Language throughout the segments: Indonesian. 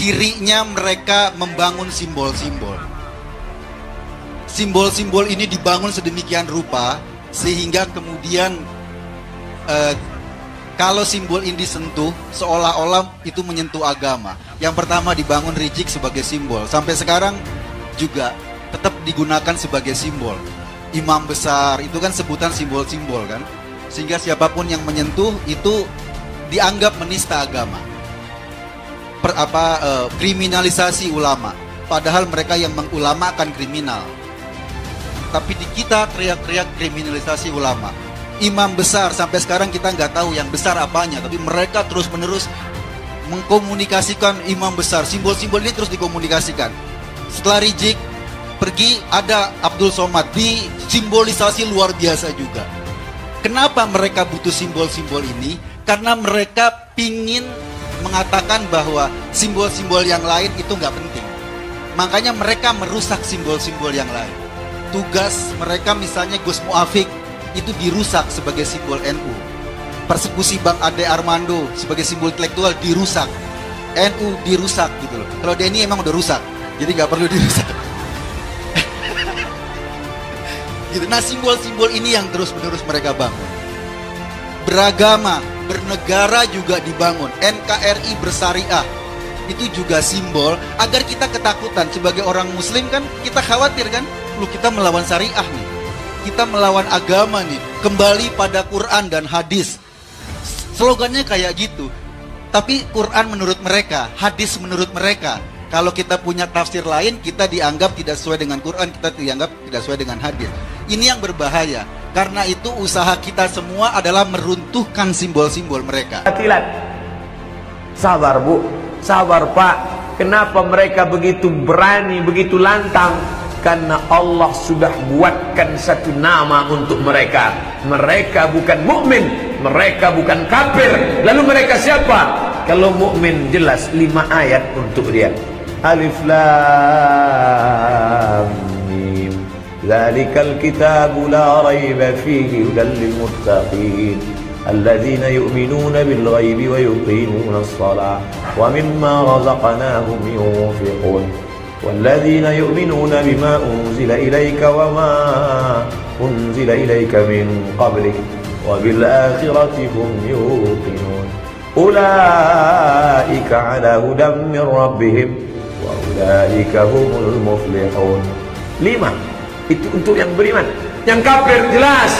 cirinya mereka membangun simbol-simbol. Simbol-simbol ini dibangun sedemikian rupa sehingga kemudian kalau simbol ini disentuh seolah-olah itu menyentuh agama. Yang pertama dibangun Rijik sebagai simbol. Sampai sekarang juga tetap digunakan sebagai simbol. Imam besar itu kan sebutan simbol-simbol kan. Sehingga siapapun yang menyentuh itu dianggap menista agama. Kriminalisasi ulama. Padahal mereka yang mengulamakan kriminal. Tapi di kita teriak-teriak kriminalisasi ulama. Imam besar sampai sekarang kita nggak tahu yang besar apanya, tapi mereka terus-menerus mengkomunikasikan imam besar. Simbol-simbol ini terus dikomunikasikan. Setelah Rijik pergi ada Abdul Somad, di simbolisasi luar biasa juga. Kenapa mereka butuh simbol-simbol ini? Karena mereka pingin mengatakan bahwa simbol-simbol yang lain itu nggak penting. Makanya mereka merusak simbol-simbol yang lain. Tugas mereka misalnya Gus Muafik itu dirusak sebagai simbol NU. Persekusi Bang Ade Armando sebagai simbol intelektual dirusak. NU dirusak gitu loh. Kalau Denny emang udah rusak, jadi nggak perlu dirusak. Gitu. Nah simbol-simbol ini yang terus-menerus mereka bangun. Beragama, bernegara juga dibangun. NKRI bersyariah itu juga simbol agar kita ketakutan. Sebagai orang muslim kan kita khawatir kan, lu kita melawan syariah nih, kita melawan agama nih, kembali pada Quran dan hadis. Slogannya kayak gitu. Tapi Quran menurut mereka, hadis menurut mereka. Kalau kita punya tafsir lain, kita dianggap tidak sesuai dengan Quran, kita dianggap tidak sesuai dengan hadis. Ini yang berbahaya. Karena itu usaha kita semua adalah meruntuhkan simbol-simbol mereka. Sabar Bu, sabar Pak. Kenapa mereka begitu berani, begitu lantang? Karena Allah sudah buatkan satu nama untuk mereka. Mereka bukan mukmin, mereka bukan kafir. Lalu mereka siapa? Kalau mukmin jelas 5 ayat untuk dia. Alif Lam Mim. Dzalikal kitabu la raiba fihi hudal lil muttaqin. الذين يؤمنون بالغيب ويقيمون الصلاة ومما رزقناهم ينفقون والذين يؤمنون بما أنزل إليك وما أنزل إليك من قبلك وبالآخرة هم يوقنون أولئك على هدى من ربهم وأولئك هم المفلحون. 5 itu untuk yang beriman. Yang kafir jelas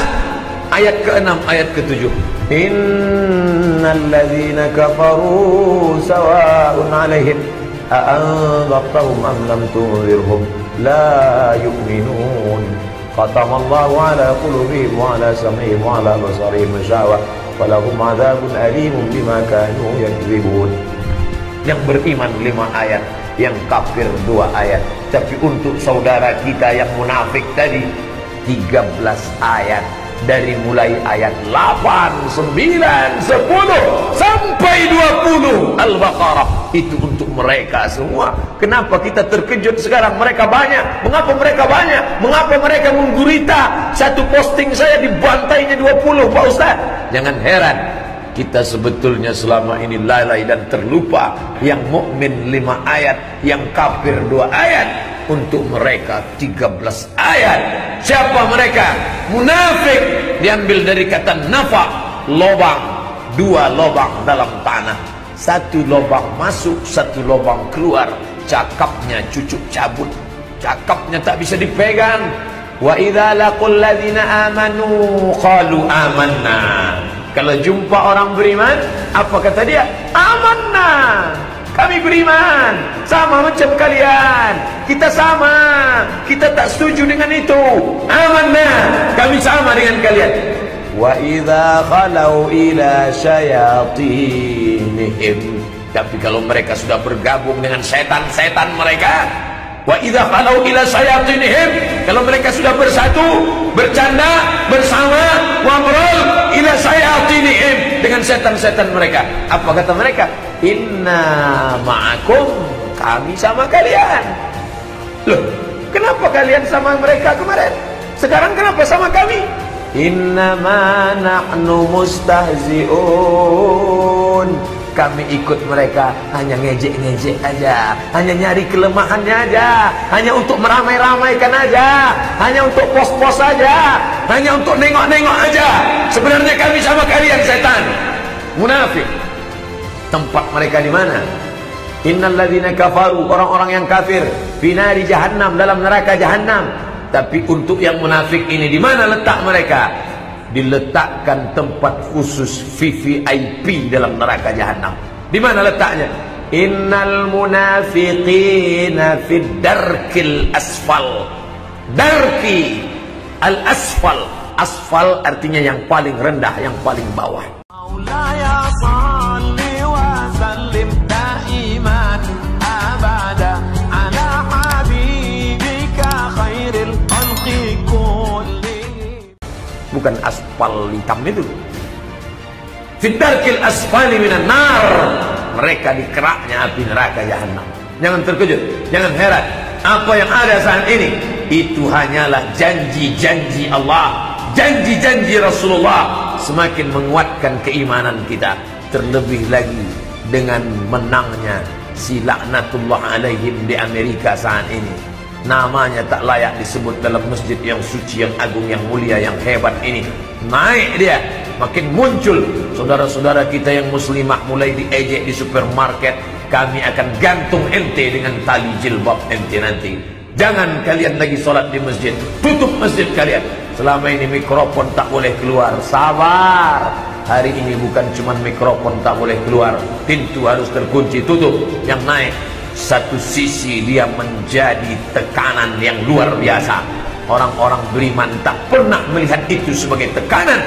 ayat ke-6, ayat ke-7. Innal ladzina kafaru sawa'un 'alaihim a'anzartahum am lam tunzirhum la yu'minun. Khatamallahu 'ala qulubihim wa 'ala sam'ihim wa 'ala basarihim ghishawa wa lahum 'adzabun alimun bima kanu yakdzibun. Yang beriman 5 ayat, yang kafir 2 ayat. Tapi untuk saudara kita yang munafik tadi 13 ayat. Dari mulai ayat 8, 9, 10 sampai 20 Al-Baqarah. Itu untuk mereka semua. Kenapa kita terkejut sekarang? Mereka banyak. Mengapa mereka banyak? Mengapa mereka menggurita? Satu posting saya dibantainya 20 Pak Ustaz. Jangan heran, kita sebetulnya selama ini lalai dan terlupa. Yang mukmin 5 ayat, yang kafir 2 ayat. Untuk mereka 13 ayat. Siapa mereka? Munafik. Diambil dari kata nafa, lobang. 2 lobang dalam tanah. 1 lobang masuk, 1 lobang keluar. Cakapnya cucuk cabut. Cakapnya tak bisa dipegang. Wa idza laqul ladzina amanu qalu amanna. Kalau jumpa orang beriman, apa kata dia? Amanna. Kami beriman, sama macam kalian. Kita sama, kita tak setuju dengan itu. Amanah, kami sama dengan kalian. Wa idza khalau ila syayatinihim. Tapi kalau mereka sudah bergabung dengan setan-setan mereka, wa idza khalau ila syayatinihim, kalau mereka sudah bersatu, bercanda bersama, ngobrol ila syayatinihim, dengan setan-setan mereka. Apa kata mereka? Inna ma'akum, kami sama kalian. Loh, kenapa kalian sama mereka kemarin? Sekarang kenapa sama kami? Innama nahnu mustahzi'un. Kami ikut mereka hanya ngejek-ngejek aja, hanya nyari kelemahannya aja, hanya untuk meramai-ramaikan aja, hanya untuk pos-pos aja, hanya untuk nengok-nengok aja. Sebenarnya kami sama kalian setan, munafik. Tempat mereka di mana? Innal ladzina kafaru, orang-orang yang kafir, finari jahannam, dalam neraka jahannam. Tapi untuk yang munafik ini di mana letak mereka? Diletakkan tempat khusus VVIP dalam neraka jahanam. Di mana letaknya? Innal munafiqina fid darkil asfal. Darki al asfal. Asfal artinya yang paling rendah, yang paling bawah. Maulaya salli wa sallim daiman abada ala habibika khairil khalqi kulli. Bukan aspal hitam itu. Fidarkil asfali minan nar. Mereka di keraknya api neraka jahanam. Jangan terkejut, jangan heran. Apa yang ada saat ini itu hanyalah janji-janji Allah, janji-janji Rasulullah. Semakin menguatkan keimanan kita. Terlebih lagi dengan menangnya si laknatullah alaihim di Amerika saat ini. Namanya tak layak disebut dalam masjid yang suci, yang agung, yang mulia, yang hebat ini. Naik dia, makin muncul saudara-saudara kita yang muslimah mulai diejek di supermarket. Kami akan gantung ente dengan tali jilbab ente nanti. Jangan kalian lagi sholat di masjid, tutup masjid kalian. Selama ini mikrofon tak boleh keluar. Sabar, hari ini bukan cuma mikrofon tak boleh keluar, pintu harus terkunci, tutup. Yang naik satu sisi dia menjadi tekanan yang luar biasa. Orang-orang beriman tak pernah melihat itu sebagai tekanan.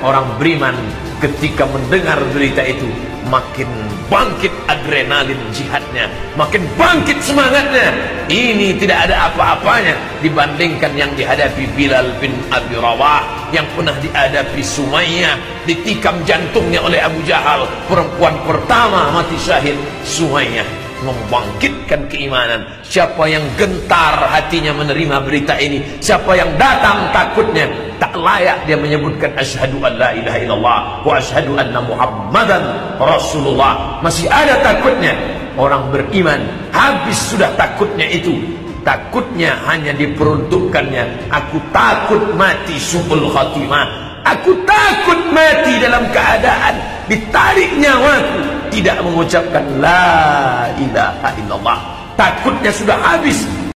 Orang beriman ketika mendengar berita itu makin bangkit adrenalin jihadnya, makin bangkit semangatnya. Ini tidak ada apa-apanya dibandingkan yang dihadapi Bilal bin Abi Rawah, yang pernah dihadapi Sumayyah, ditikam jantungnya oleh Abu Jahal, perempuan pertama mati syahid. Sumayyah membangkitkan keimanan. Siapa yang gentar hatinya menerima berita ini, siapa yang datang takutnya, tak layak dia menyebutkan asyhadu an la ilaha illallah wa asyhadu anna muhammadan rasulullah. Masih ada takutnya. Orang beriman habis sudah takutnya itu. Takutnya hanya diperuntukkannya. Aku takut mati su'ul khatimah. Aku takut mati dalam keadaan ditarik nyawaku tidak mengucapkan la ilaha illallah. Takutnya sudah habis